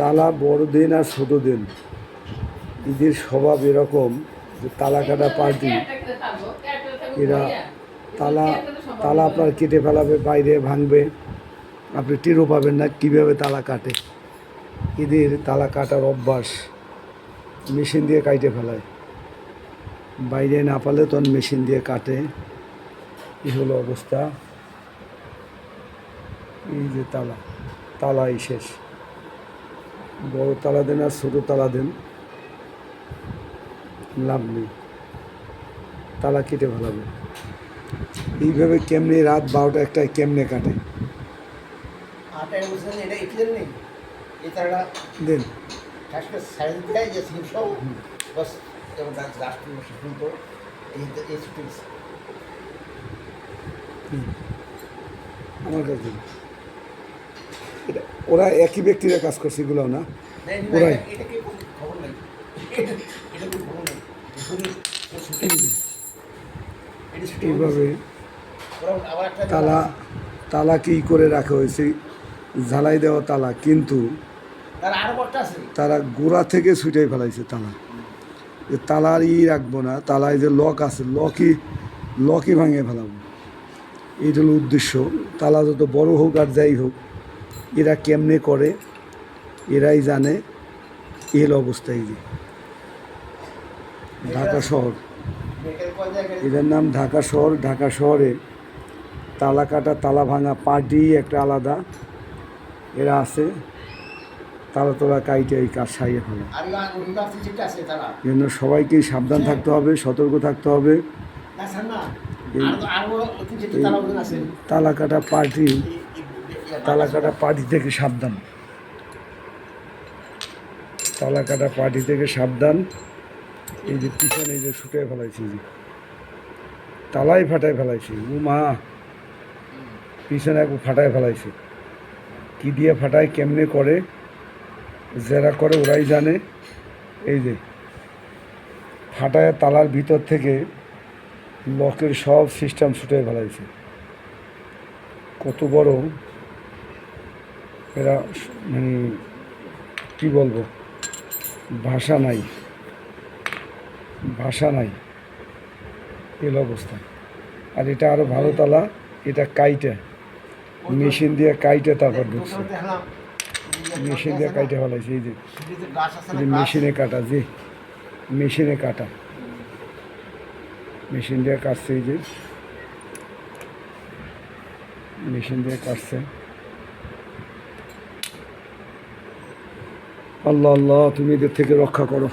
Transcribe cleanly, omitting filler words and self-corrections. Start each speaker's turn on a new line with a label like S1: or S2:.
S1: তালা বড় দিন আর ছোট দিন এদের স্বভাব এরকম যে তালা কাটা পার্টি এরা তালা তালা আপনার কেটে ফেলাবে, বাইরে ভাঙবে, আপনি টেরও পাবেন না কীভাবে তালা কাটে। এদের তালা কাটার অভ্যাস, মেশিন দিয়ে কাটে ফেলায়, বাইরে না পারলে তখন মেশিন দিয়ে কাটে। এই হলো অবস্থা। এই যে তালা, তালাই শেষ। বড় তালা দেন আর ছোটো তালা দেন, লাভ নেই, তালা কেটে ফেলাবে। এইভাবে কেমনে রাত 12টা 1টায় কেমনে কাটে দেন। আমার কাছে এটা ওরা একই ব্যক্তিরা কাজ করছে, এগুলো না ওরাই। এইভাবে তালা তালা কি করে রাখা হয়েছে, ঝালাই দেওয়া তালা, কিন্তু তারা গোড়া থেকে ছুটাই ফেলাইছে তালা। যে তালার রাখবো না, তালায় যে লক আছে লকই ভাঙিয়ে ফেলাবো, এইটা হলো উদ্দেশ্য। তালা যত বড় হোক আর যাই হোক, এরা কেমনে করে এরাই জানে। এর অবস্থায় যে ঢাকা শহর, এদের নাম ঢাকা শহর। ঢাকা শহরে তালা কাটা তালা ভাঙা পার্টি একটা আলাদা এরা আছে। তালা তোলা কাইটে এই কাজ সারিয়ে ফেলে। জন্য সবাইকেই সাবধান থাকতে হবে, সতর্ক থাকতে হবে। তালা কাটা পার্টি থেকে সাবধান, তালা কাটা পার্টি থেকে সাবধান। এই যে পিছনে যে ছুটে ফেলাইছি, তালাই ফাটাই ফেলাইছি, ও মা, পিছনে একটু ফাটাই ফেলাইছে। কি দিয়ে ফাটায়, কেমনে করে, যারা করে ওরাই জানে। এই যে ফাটায় তালার ভিতর থেকে লকের সব সিস্টেম ছুটে ফেলাইছে। কত বড় এরা, মানে কী বলবো, ভাষা নাই এর অবস্থা। আর এটা আরও ভালো তালা, এটা কাইটে মেশিন দিয়ে কাইটে তারপর ঢুকছে, মেশিন দিয়ে কাইটে ফেলাইছে। এই যে মেশিনে কাটা, যে মেশিনে কাটা, মেশিন দিয়ে কাটছে। এই যে মেশিন দিয়ে কাটছে। আল্লাহ আল্লাহ, তুমি এদের থেকে রক্ষা করো।